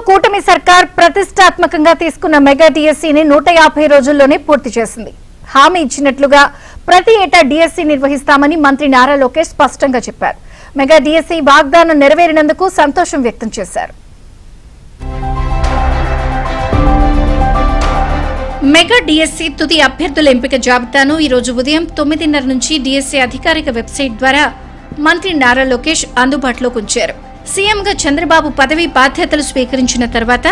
కూటమి సర్కార్ ప్రతిష్టాత్మకంగా తీసుకున్న మెగా డిఎస్సీని 150 రోజుల్లోనే పూర్తి చేసింది. హామీ ఇచ్చినట్లుగా ప్రతి ఏటా డిఎస్సీ నిర్వహిస్తామని మంత్రి నారా లోకేష్ స్పష్టంగా చెప్పారు. మెగా డిఎస్సీ వాగ్దానం నెరవేరినందుకు సంతోషం వ్యక్తం చేశారు. మెగా డిఎస్సీ తుది అభ్యర్థుల ఎంపిక జాబితాను ఈ రోజు ఉదయం 9:30 నుంచి డిఎస్సీ అధికారిక వెబ్సైట్ ద్వారా మంత్రి నారా లోకేష్ అందుబాటులోకి ఉంచారు. సీఎంగా చంద్రబాబు పదవీ బాధ్యతలు స్వీకరించిన తర్వాత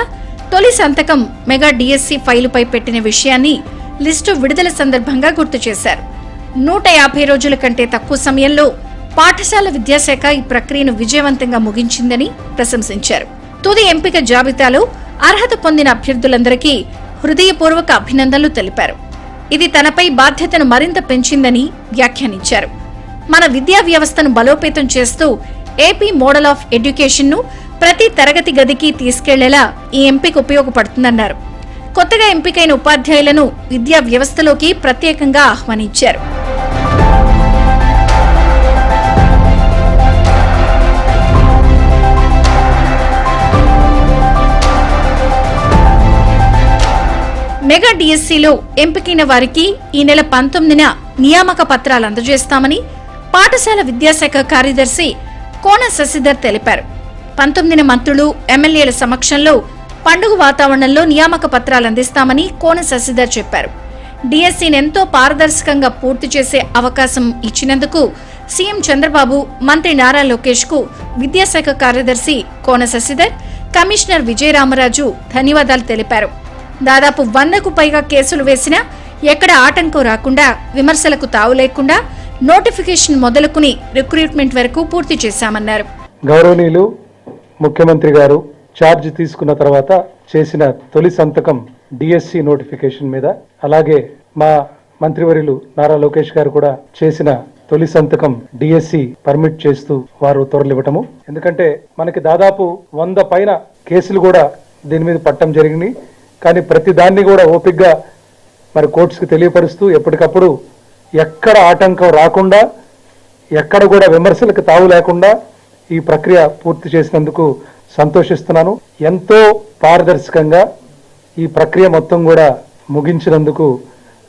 తొలి సంతకం మెగా డిఎస్సీ ఫైలుపై పెట్టిన విషయాన్ని లిస్టు విడుదల సందర్భంగా గుర్తు చేశారు. 150 రోజుల కంటే తక్కువ సమయంలో పాఠశాల విద్యాశాఖ ఈ ప్రక్రియను విజయవంతంగా ముగించిందని ప్రశంసించారు. తుది ఎంపిక జాబితాలో అర్హత పొందిన అభ్యర్థులందరికీ హృదయపూర్వక అభినందనలు తెలిపారు. ఇది తనపై బాధ్యతను మరింత పెంచిందని వ్యాఖ్యానించారు. మన విద్యా వ్యవస్థను బలోపేతం చేస్తూ ఏపీ మోడల్ ఆఫ్ ఎడ్యుకేషన్ ను ప్రతి తరగతి గదికి తీసుకెళ్లేలా ఈ ఎంపిక ఉపయోగపడుతుందన్నారు. కొత్తగా ఎంపికైన ఉపాధ్యాయులను విద్యా వ్యవస్థలోకి ప్రత్యేకంగా ఆహ్వానించారు. మెగా డిఎస్సీలో ఎంపికైన వారికి ఈ నెల 19న నియామక పత్రాలు అందజేస్తామని పాఠశాల విద్యాశాఖ కార్యదర్శి కోన శశిధర్ తెలిపారు. 19న మంత్రులు ఎమ్మెల్యేల సమక్షంలో పండుగ వాతావరణంలో నియామక పత్రాలు అందిస్తామని కోన శశిధర్ చెప్పారు. డిఎస్సీని ఎంతో పారదర్శకంగా పూర్తి చేసే అవకాశం ఇచ్చినందుకు సీఎం చంద్రబాబు, మంత్రి నారా లోకేష్ కు విద్యాశాఖ కార్యదర్శి కోన శశిధర్, కమిషనర్ విజయరామరాజు ధన్యవాదాలు తెలిపారు. దాదాపు 100కు పైగా కేసులు వేసినా ఎక్కడ ఆటంకం రాకుండా, విమర్శలకు తావు లేకుండా నోటిఫికేషన్ మొదలుకుని రిక్రూట్మెంట్ వరకు పూర్తి చేశామన్నారు. గౌరవనీయులు ముఖ్యమంత్రి గారు ఛార్జ్ తీసుకున్న తర్వాత చేసిన తొలి సంతకం డిఎస్సి నోటిఫికేషన్ మీద, అలాగే మా మంత్రివర్యులు నారా లోకేష్ గారు కూడా చేసిన తొలి సంతకం డిఎస్సి పర్మిట్ చేస్తూ వారు త్వరలివ్వటము. ఎందుకంటే మనకి దాదాపు 100 పైన కేసులు కూడా దీని మీద పట్టడం జరిగింది. కానీ ప్రతి దాన్ని కూడా ఓపికగా మరి కోర్ట్స్కి తెలియపరుస్తూ ఎప్పటికప్పుడు ఎక్కడ ఆటంకం రాకుండా, ఎక్కడ కూడా విమర్శలకు తావు లేకుండా ఈ ప్రక్రియ పూర్తి చేసినందుకు సంతోషిస్తున్నాను. ఎంతో పారదర్శకంగా ఈ ప్రక్రియ మొత్తం కూడా ముగించినందుకు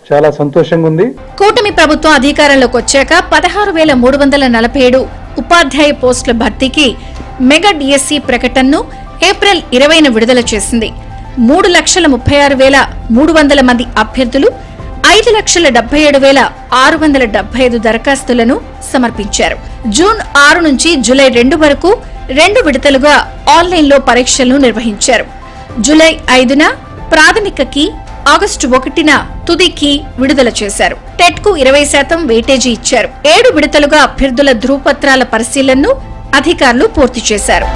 చాలా సంతోషంగా ఉంది. కూటమి ప్రభుత్వం అధికారంలోకి వచ్చాక 16,347 ఉపాధ్యాయ పోస్టుల భర్తీకి మెగా డిఎస్సీ ప్రకటనను ఏప్రిల్ 20న విడుదల చేసింది. 3,36,300 మంది అభ్యర్థులు 5,77,675 దరఖాస్తులను సమర్పించారు. జూన్ 6 నుంచి జూలై 2 వరకు 2 విడతలుగా ఆన్లైన్లో పరీక్షలను నిర్వహించారు. జూలై 5న ప్రాథమిక కీ, ఆగస్టు 1న తుది కీ విడుదల చేశారు. టెట్ కు 20% వెయిటేజీ ఇచ్చారు. 7 విడతలుగా అభ్యర్థుల ధృవపత్రాల పరిశీలనను అధికారులు పూర్తి చేశారు.